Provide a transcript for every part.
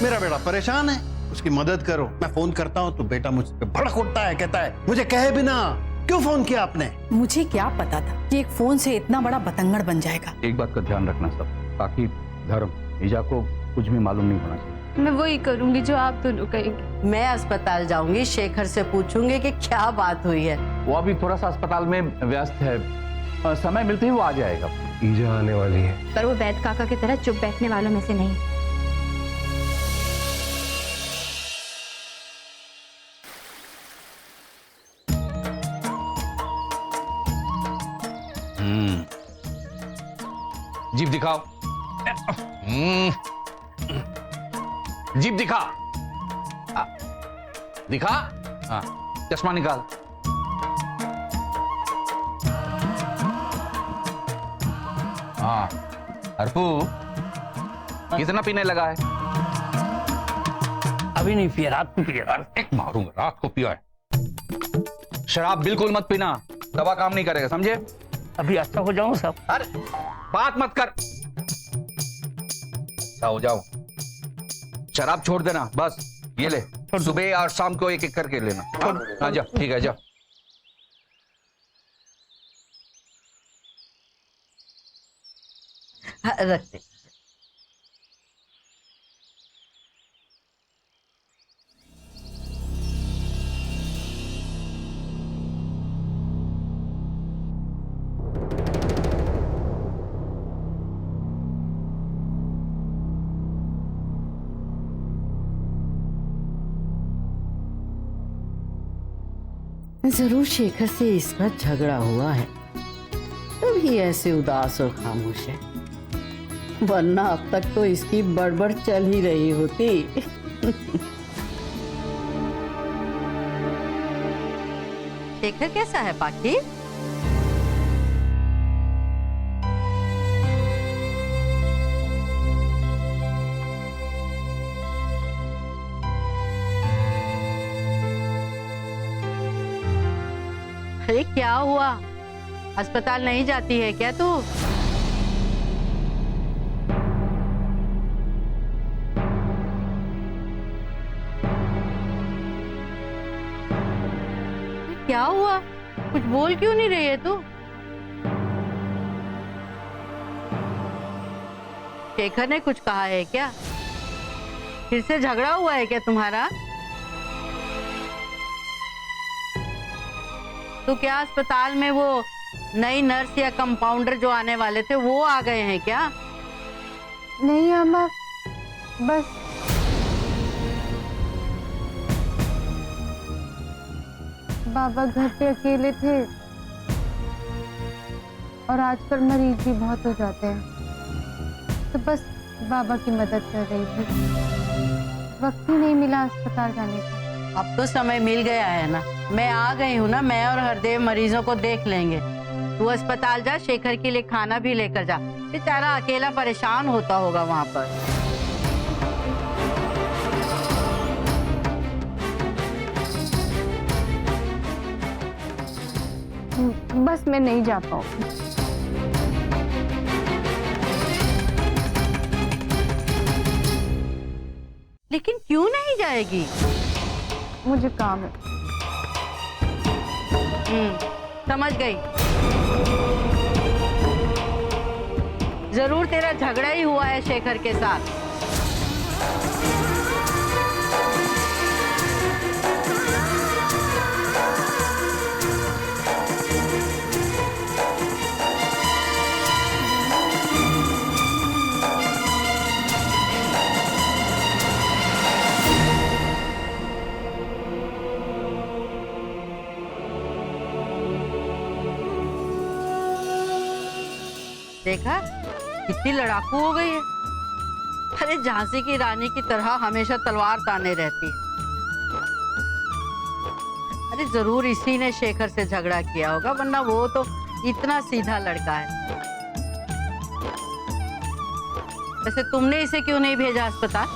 मेरा बेटा परेशान है, उसकी मदद करो। मैं फोन करता हूँ तो बेटा मुझ पे भड़क उठता है, कहता है मुझे कहे बिना क्यों फोन किया आपने। मुझे क्या पता था कि एक फोन से इतना बड़ा बतंगड़ बन जाएगा। एक बात का ध्यान रखना सब, ताकि धर्म ईजा को कुछ भी मालूम नहीं होना चाहिए। मैं वही करूंगी जो आप दोनों कहेंगे। मैं अस्पताल जाऊंगी, शेखर से पूछूंगी कि क्या बात हुई है। वो अभी थोड़ा सा अस्पताल में व्यस्त है, समय मिलते ही वो आ जाएगा। ईजा आने वाली है, पर वो वैद काका की तरह चुप बैठने वालों में से नहीं। जीप दिखाओ। जीप दिखा। दिखा। हाँ, चश्मा निकाल। हाँ, हरपू कितना पीने लगा है? अभी नहीं पिया, रात को पिया। एक मारूंगा, रात को पिया है। शराब बिल्कुल मत पीना, दवा काम नहीं करेगा, समझे? अभी अच्छा हो जाऊं सब। अरे बात मत कर, जाओ जाओ, शराब छोड़ देना बस। ये ले, सुबह और शाम को एक एक करके लेना। हाँ जा, ठीक है जा। हाँ, रखते। जरूर शेखर से इसका झगड़ा हुआ है, तभी ऐसे उदास और खामोश है, वरना अब तक तो इसकी बड़बड़ चल ही रही होती। शेखर कैसा है पाखी? अरे क्या हुआ, अस्पताल नहीं जाती है क्या तू? क्या हुआ, कुछ बोल क्यों नहीं रही है तू? शेखर ने कुछ कहा है क्या? फिर से झगड़ा हुआ है क्या तुम्हारा? तो क्या अस्पताल में वो नई नर्स या कंपाउंडर जो आने वाले थे वो आ गए हैं क्या? नहीं अम्मा, बस बाबा घर पे अकेले थे और आजकल मरीज भी बहुत हो जाते हैं, तो बस बाबा की मदद कर रही थी। वक्त ही नहीं मिला अस्पताल जाने का। अब तो समय मिल गया है ना, मैं आ गई हूँ ना, मैं और हरदेव मरीजों को देख लेंगे। तू अस्पताल जा, शेखर के लिए खाना भी लेकर जा, बेचारा अकेला परेशान होता होगा वहाँ पर। बस मैं नहीं जा पाऊँ। लेकिन क्यों नहीं जाएगी? मुझे काम है। समझ गई। जरूर तेरा झगड़ा ही हुआ है शेखर के साथ। देखा कितनी लड़ाकू हो गई है। अरे झांसी की रानी की तरह हमेशा तलवार ताने रहती है। अरे जरूर इसी ने शेखर से झगड़ा किया होगा, वरना वो तो इतना सीधा लड़का है। वैसे तुमने इसे क्यों नहीं भेजा अस्पताल?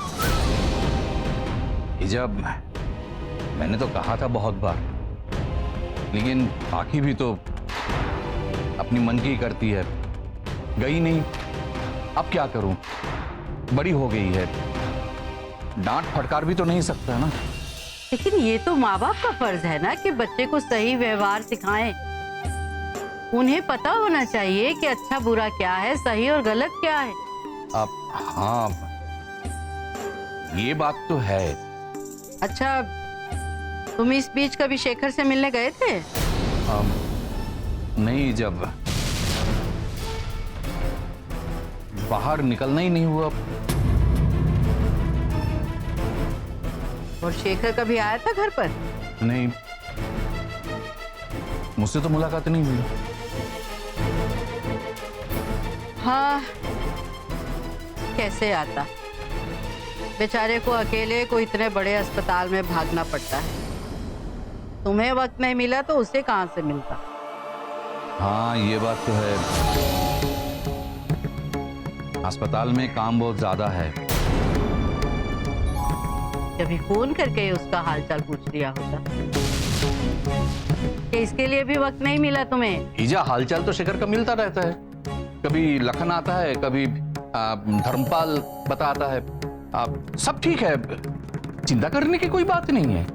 जब मैंने तो कहा था बहुत बार, लेकिन आखिर भी तो अपनी मन की करती है, गई नहीं। अब क्या करूं, बड़ी हो गई है, डांट फटकार भी तो नहीं सकता ना। लेकिन ये तो माँ बाप का फर्ज है ना कि बच्चे को सही व्यवहार सिखाएं। उन्हें पता होना चाहिए कि अच्छा बुरा क्या है, सही और गलत क्या है। अब हाँ, ये बात तो है। अच्छा, तुम इस बीच कभी शेखर से मिलने गए थे? नहीं, जब बाहर निकलना ही नहीं हुआ। और शेखर कभी आया था घर पर? नहीं, मुझसे तो मुलाकात नहीं हुई। हाँ, कैसे आता? बेचारे को अकेले को इतने बड़े अस्पताल में भागना पड़ता है। तुम्हें वक्त नहीं मिला तो उसे कहां से मिलता? हाँ, ये बात तो है। अस्पताल में काम बहुत ज्यादा है। कभी फोन करके उसका हालचाल पूछ लिया होता कि इसके लिए भी वक्त नहीं मिला तुम्हें? ईजा, हालचाल तो शेखर का मिलता रहता है। कभी लखन आता है, कभी धर्मपाल बताता है। सब ठीक है, चिंता करने की कोई बात नहीं है।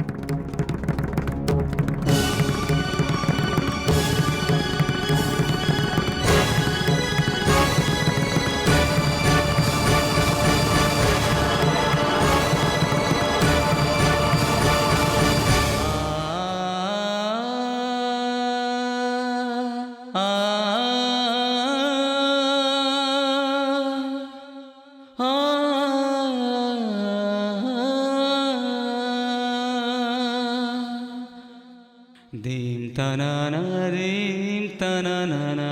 दीम तनाना दीम तनाना ना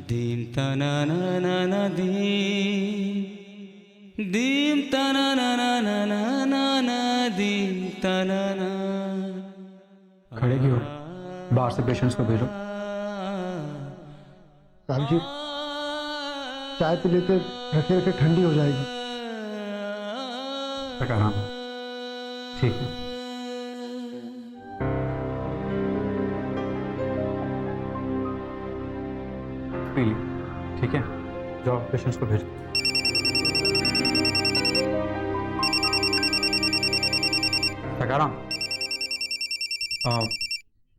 दीम तनाना ना दीम तनाना ना दीम तनाना। खड़े क्यों? बाहर से पेशेंट्स को भेजो। साहब जी, चाय पी लेते रखे रखे ठंडी हो जाएगी। आराम, ठीक है। पी ली, ठीक है। जाओ पेशेंट्स को भेजो। सकाराम,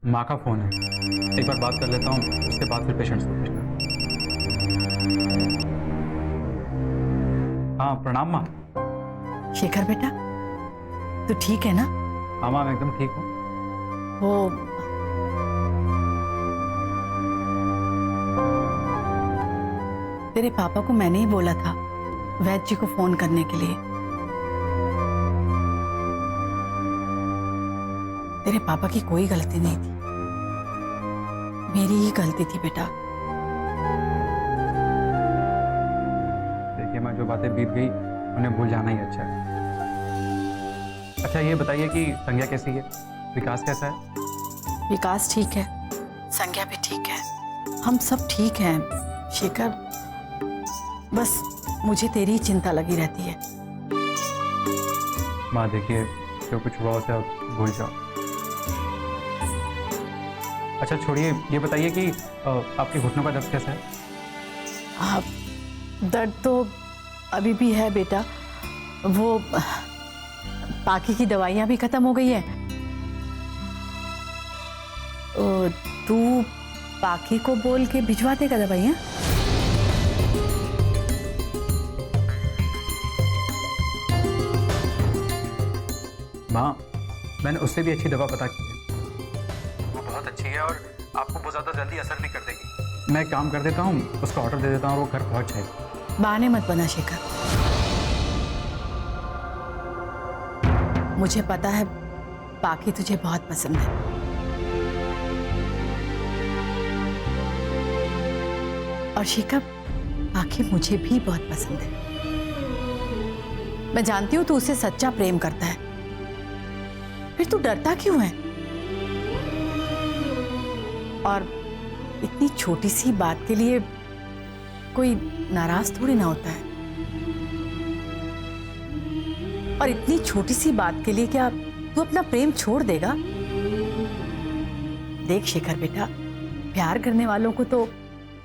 माँ का फोन है, एक बार बात कर लेता हूँ, उसके बाद फिर पेशेंट्स को भेजना। हाँ, प्रणाम माँ। शेखर बेटा, तू ठीक है ना? हाँ माँ, मैं एकदम ठीक हूँ। वो तेरे पापा को मैंने ही बोला था वैद्य जी को फोन करने के लिए। तेरे पापा की कोई गलती नहीं थी, मेरी ही गलती थी बेटा। देखिए माँ, जो बातें बीत गई उन्हें भूल जाना ही अच्छा है। अच्छा ये बताइए कि संज्ञा कैसी है, विकास कैसा है? विकास ठीक है, संज्ञा भी ठीक है, हम सब ठीक हैं। शेखर, बस मुझे तेरी ही चिंता लगी रहती है। माँ देखिए, जो कुछ हुआ उसे अब भूल जाओ। अच्छा छोड़िए, ये बताइए कि आपके घुटनों का दर्द कैसा है? हाँ, दर्द तो अभी भी है बेटा। वो बाकी की दवाइयाँ भी खत्म हो गई है। तू बाकी को बोल के भिजवा देगा दवाइयाँ? माँ, मैंने उससे भी अच्छी दवा पता की है, वो बहुत अच्छी है और आपको बहुत ज़्यादा जल्दी असर भी कर देगी। मैं एक काम कर देता हूँ, उसका ऑर्डर दे देता हूँ और वो घर पहुँच जाएगी। बहाने मत बना शेखर, मुझे पता है बाकी तुझे बहुत पसंद है। और शेखर, बाकी मुझे भी बहुत पसंद है। मैं जानती हूँ तू उसे सच्चा प्रेम करता है, फिर तू डरता क्यों है? और इतनी छोटी सी बात के लिए कोई नाराज थोड़ी ना होता है। और इतनी छोटी सी बात के लिए क्या तू अपना प्रेम छोड़ देगा? देख शेखर बेटा, प्यार करने वालों को तो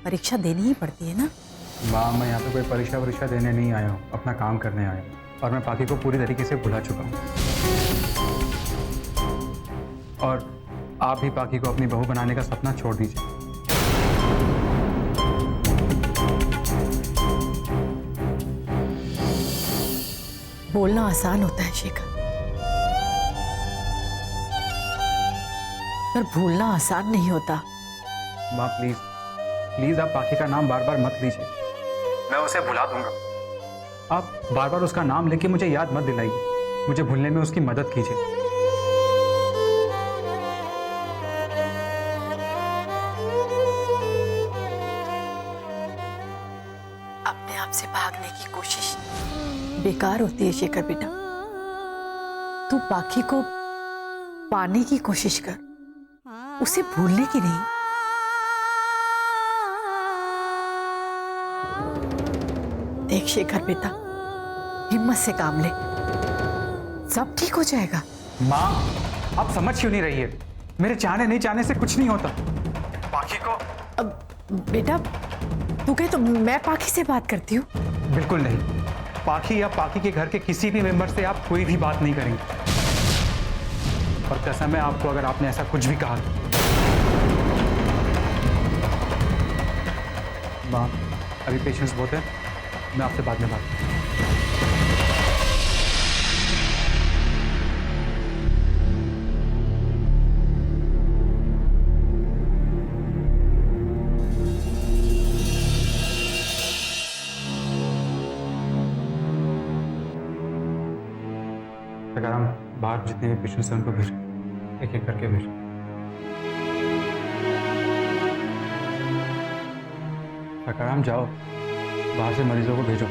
परीक्षा देनी ही पड़ती है ना। माँ, मैं यहाँ पे कोई परीक्षा देने नहीं आया हूँ, अपना काम करने आया हूँ। और मैं पाखी को पूरी तरीके से भुला चुका हूँ। और आप भी पाखी को अपनी बहू बनाने का सपना छोड़ दीजिए। बोलना आसान होता है शेखर, पर भूलना आसान नहीं होता। माँ प्लीज प्लीज आप पाखी का नाम बार बार मत लीजिए, मैं उसे भुला दूंगा। आप बार बार उसका नाम लेके मुझे याद मत दिलाइए, मुझे भूलने में उसकी मदद कीजिए। अपने आप से भागने की कोशिश बेकार होती है शेखर बेटा। तू पाखी को पाने की कोशिश कर, उसे भूलने की नहीं। देख शेखर बेटा, हिम्मत से काम ले, सब ठीक हो जाएगा। माँ आप समझ क्यों नहीं रही है? मेरे चाहने नहीं चाहने से कुछ नहीं होता। पाखी को अब बेटा तू कहे तो मैं पाखी से बात करती हूँ। बिल्कुल नहीं, पाखी या पाखी के घर के किसी भी मेंबर से आप कोई भी बात नहीं करेंगे। और कसम है आपको, अगर आपने ऐसा कुछ भी कहा। माँ अभी पेशेंस बहुत है, मैं आपसे बाद में बात करूँ। अगर हम बाहर जितने भी पेशेंट्स हैं उनको भेज, एक एक करके भेज। अगर हम जाओ, बाहर से मरीजों को भेजो।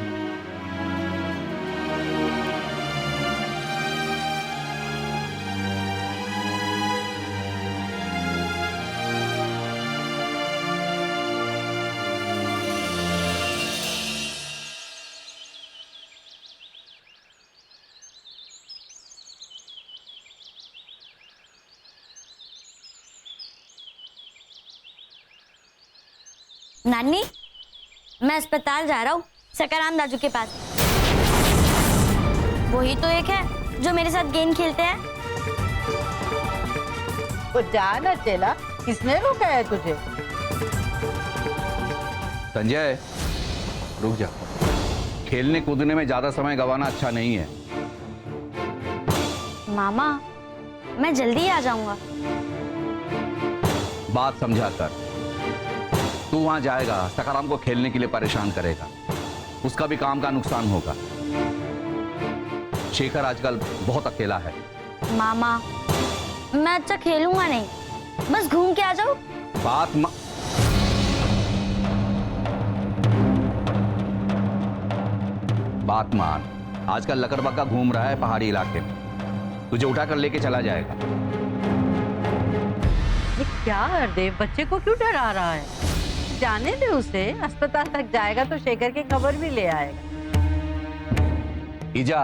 नानी, मैं अस्पताल जा रहा हूँ सकाराम दाजू के पास। वही तो एक है जो मेरे साथ गेम खेलते हैं। वो जाना चला, किसने रोका है तुझे? संजय रुक जा, खेलने कूदने में ज्यादा समय गंवाना अच्छा नहीं है। मामा मैं जल्दी आ जाऊंगा। बात समझा कर, तू वहां जाएगा, सकाराम को खेलने के लिए परेशान करेगा, उसका भी काम का नुकसान होगा। शेखर आजकल बहुत अकेला है। मामा मैं अच्छा खेलूंगा नहीं, बस घूम के आ जाओ। बात मान, आजकल लकड़बग्गा घूम रहा है पहाड़ी इलाके में, तुझे उठाकर लेके चला जाएगा। ये क्या हरदेव, बच्चे को क्यों डरा रहा है? जाने दे उसे, अस्पताल तक जाएगा तो शेखर की खबर भी ले आएगा। इजा,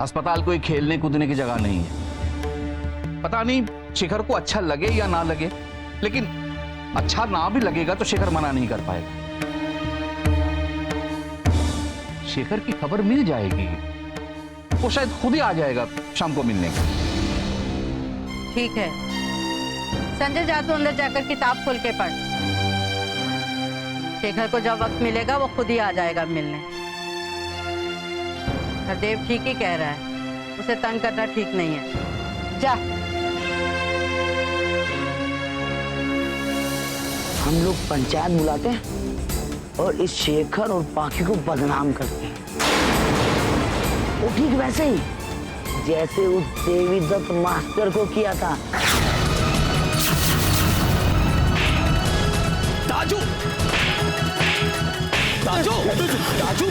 अस्पताल कोई खेलने कूदने की जगह नहीं है। पता नहीं शेखर को अच्छा लगे या ना लगे, लेकिन अच्छा ना भी लगेगा तो शेखर मना नहीं कर पाएगा। शेखर की खबर मिल जाएगी, वो शायद खुद ही आ जाएगा शाम को मिलने का। ठीक है संजय, जा तू अंदर जाकर किताब खोल के पढ़। शेखर को जब वक्त मिलेगा वो खुद ही आ जाएगा मिलने। हरदेव ठीक ही कह रहा है, उसे तंग करना ठीक नहीं है। जा। हम लोग पंचायत बुलाते हैं और इस शेखर और पाखी को बदनाम करते हैं। वो ठीक वैसे ही जैसे उस देवी दत्त मास्टर को किया था। दाजू, दाजू, दाजू।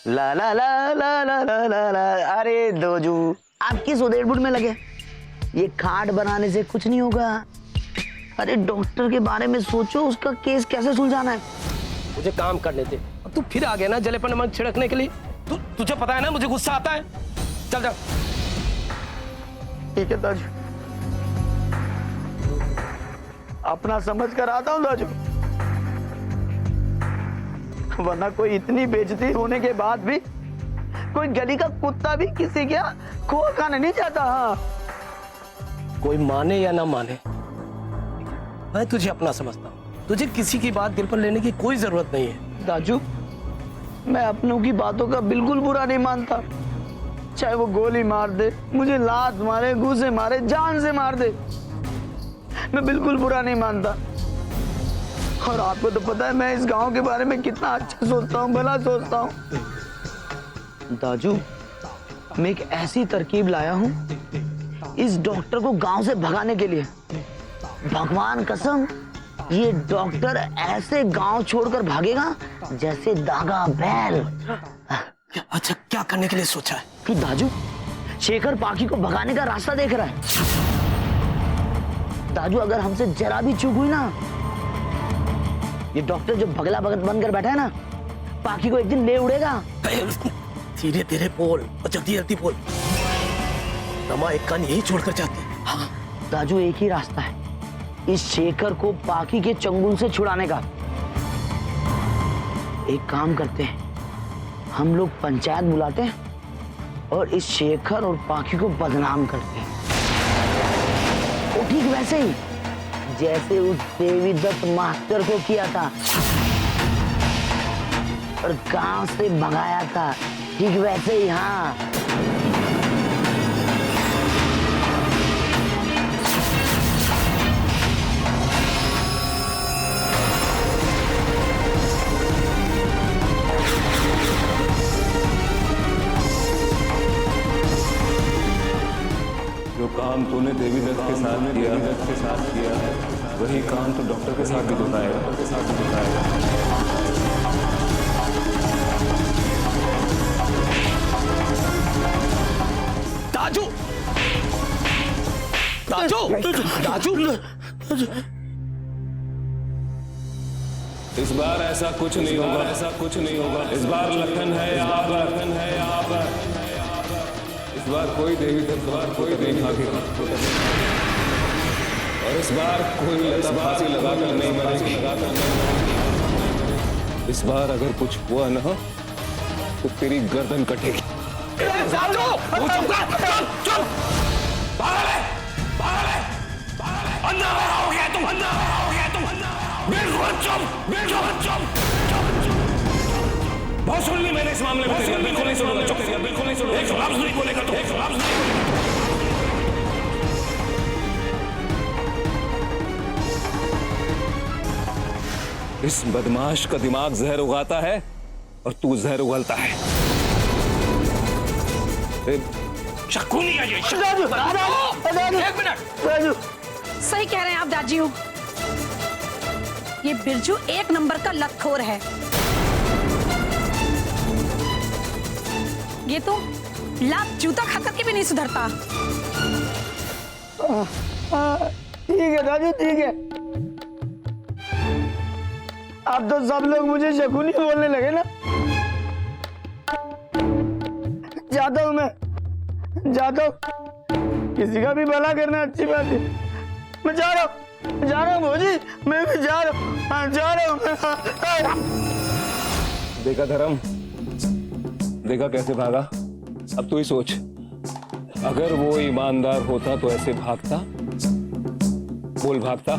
ला ला ला ला ला ला ला ला। अरे दोजू, आप किस उधेड़बुड़ में लगे? ये खाट बनाने से कुछ नहीं होगा। अरे डॉक्टर के बारे में सोचो, उसका केस कैसे सुलझाना है। मुझे काम करने दे। अब तू फिर आ गया ना जले पर नमक छिड़कने के लिए। तुझे पता है ना मुझे गुस्सा आता है। चल जा। ठीक है दाजू, अपना समझ कर आता हूँ दाजू, वरना कोई इतनी बेइज्जती होने के बाद भी कोई गली का कुत्ता भी किसी के खोआ खाने नहीं जाता। हाँ, कोई माने या ना माने, मैं तुझे अपना समझता हूँ। तुझे किसी की बात दिल पर लेने की कोई जरूरत नहीं है। दाजू, मैं अपनों की बातों का बिल्कुल बुरा नहीं मानता, चाहे वो गोली मार दे, मुझे लात मारे, घूसे मारे, जान से मार दे, मैं बिल्कुल बुरा नहीं मानता। और आपको तो पता है मैं इस गांव के बारे में कितना अच्छा सोचता हूँ, भला सोचता हूँ। दाजू, मैं एक ऐसी तरकीब लाया हूँ इस डॉक्टर को गांव से भगाने के लिए। भगवान कसम, ये डॉक्टर ऐसे गांव छोड़कर भागेगा जैसे दागा बैल। अच्छा, क्या करने के लिए सोचा है? कि दाजू, शेखर पाखी को भगाने का रास्ता देख रहा है। दाजू, अगर हमसे जरा भी चूक हुई ना, ये डॉक्टर जो बगला भगत बनकर बैठा है ना, पाखी को एक दिन ले उड़ेगा। धीरे धीरे बोल और जल्दी जल्दी बोल, रमा एक कान यही छोड़कर जाते हैं। हाँ दाजू, एक ही रास्ता है इस शेखर को पाखी के चंगुल से छुड़ाने का। एक काम करते हैं, हम लोग पंचायत बुलाते हैं और इस शेखर और पाखी को बदनाम करते हैं। वो ठीक वैसे ही जैसे उस देवी दत्त मास्टर को किया था और गांव से भगाया था, ठीक वैसे ही। हाँ, जो काम तूने देवी दत्त के साथ किया वही काम तो डॉक्टर के साथ भी दोहराएगा। दाजू, दाजू, दाजू, इस बार ऐसा कुछ नहीं होगा। इस बार लखन है यहाँ पर। इस बार कोई देवी दत्त कोई नहीं भागेगा। और इस बार कोई लता फांसी लगाकर नहीं मरेगी। इस बार अगर कुछ हुआ ना तो तेरी गर्दन कटेगी। बहुत सुन ली मैंने इस मामले में, बिल्कुल नहीं सुनूंगा। एक लफ्ज नहीं बोलेगा तो एक लफ्ज नहीं। इस बदमाश का दिमाग जहर उगाता है और तू जहर उगलता है। शकुनी है ये। एक मिनट, सही कह रहे हैं आप दाजी। ये बिरजू एक नंबर का लतखोर है। ये तो लात जूता खाकर के भी नहीं सुधरता। ठीक है दाजू, ठीक है। अब तो सब लोग मुझे शकुनी बोलने लगे ना। जाता हूँ मैं, जाता हूँ। किसी का भी भला करना अच्छी बात है। मैं जा रहा हूँ भौजी, मैं भी जा रहा हूँ। देखा धर्म, देखा कैसे भागा। अब तू ही सोच, अगर वो ईमानदार होता तो ऐसे भागता? बोल, भागता?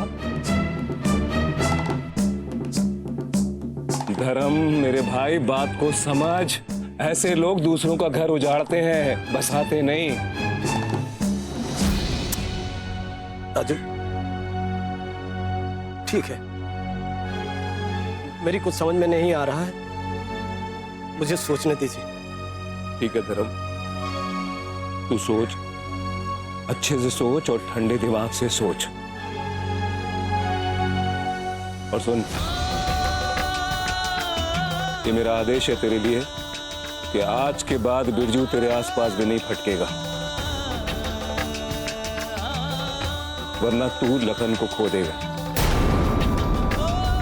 धर्म मेरे भाई, बात को समझ। ऐसे लोग दूसरों का घर उजाड़ते हैं, बसाते नहीं। दाजू, ठीक है, मेरी कुछ समझ में नहीं आ रहा है, मुझे सोचने दीजिए। ठीक है धर्म, तू सोच, अच्छे से सोच और ठंडे दिमाग से सोच। और सुन, ये मेरा आदेश है तेरे लिए कि आज के बाद बिरजू तेरे आसपास भी नहीं फटकेगा, वरना तू लखन को खो देगा।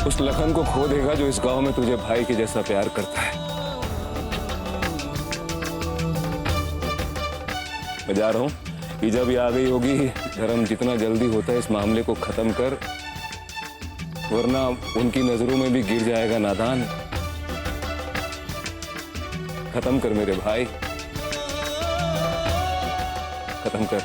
उस लखन को खो देगा जो इस गांव में तुझे भाई के जैसा प्यार करता है। मैं जा रहा हूं, ईजा भी आ गई होगी। धर्म, जितना जल्दी होता है इस मामले को खत्म कर वरना उनकी नजरों में भी गिर जाएगा नादान। खत्म कर मेरे भाई, खत्म कर।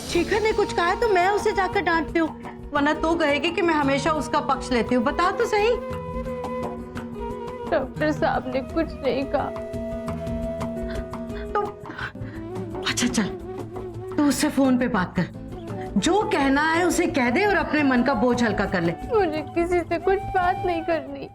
शेखर ने कुछ कहा है तो मैं उसे जाकर डांटती हूँ, वरना तो कहेगी कि मैं हमेशा उसका पक्ष लेती हूँ। बता तो सही। डॉक्टर साहब ने कुछ नहीं कहा। तो अच्छा चल, तू उससे फोन पे बात कर, जो कहना है उसे कह दे और अपने मन का बोझ हल्का कर ले। मुझे किसी से कुछ बात नहीं करनी।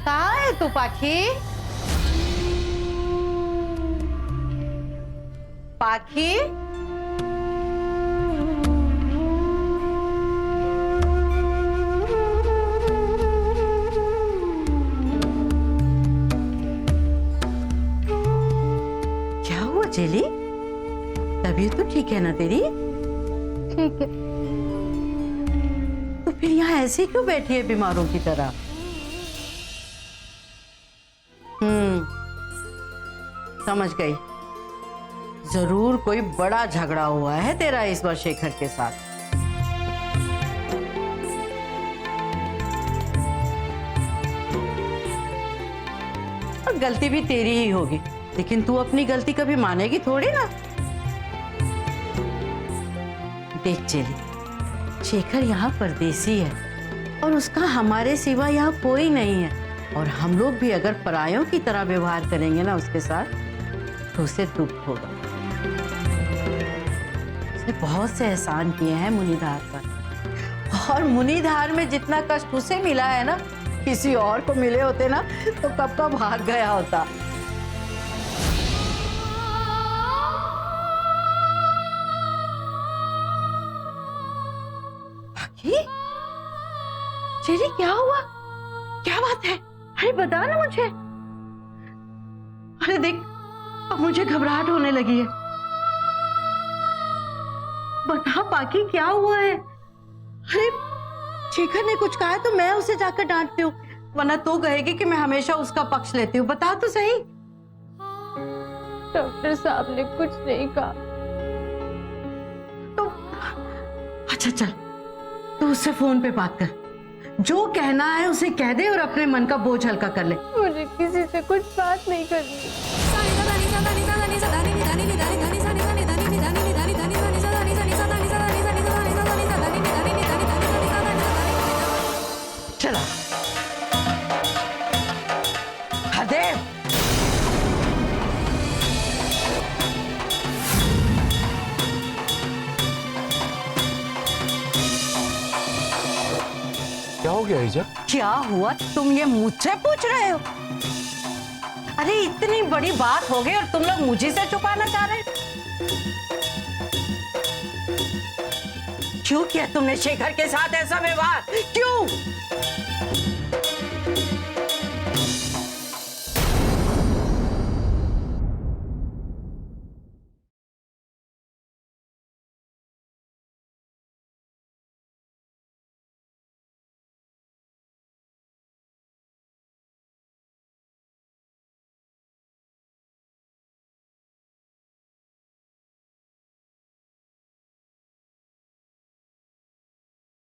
कहाँ है तू पाखी? पाखी? क्या हुआ जेली? तबीयत तो ठीक है ना तेरी? ठीक है। तो फिर यहाँ ऐसे क्यों बैठी है बीमारों की तरह? समझ गई, जरूर कोई बड़ा झगड़ा हुआ है तेरा इस बार शेखर के साथ। और गलती भी तेरी ही होगी, लेकिन तू अपनी गलती कभी मानेगी थोड़ी ना। देख चली, शेखर यहाँ परदेसी है और उसका हमारे सिवा यहाँ कोई नहीं है, और हम लोग भी अगर परायों की तरह व्यवहार करेंगे ना उसके साथ तो उसे दुख होगा। उसने बहुत से एहसान किए हैं मुनिधार पर, और मुनिधार में जितना कष्ट उसे मिला है ना, किसी और को मिले होते ना तो कब का भाग गया होता। चेरी क्या हुआ? क्या बात है? अरे बता ना मुझे। अरे देख, अब मुझे घबराहट होने लगी है। बता पाकी, क्या हुआ है? अरे शेखर ने कुछ कहा है तो मैं उसे जाकर डांटती हूँ, वरना तो कहेगी कि मैं हमेशा उसका पक्ष लेती हूँ। बता तो सही। डॉक्टर साहब ने कुछ नहीं कहा। तो अच्छा चल, तू उससे फोन पे बात कर, जो कहना है उसे कह दे और अपने मन का बोझ हल्का कर ले। मुझे किसी से कुछ बात नहीं करनी। चला हदे। क्या हो गया ईजा? क्या हुआ, तुम ये मुझसे पूछ रहे हो? अरे इतनी बड़ी बात हो गई और तुम लोग मुझे से छुपाना चाह रहे हो? क्यों किया तुमने शेखर के साथ ऐसा व्यवहार? क्यों?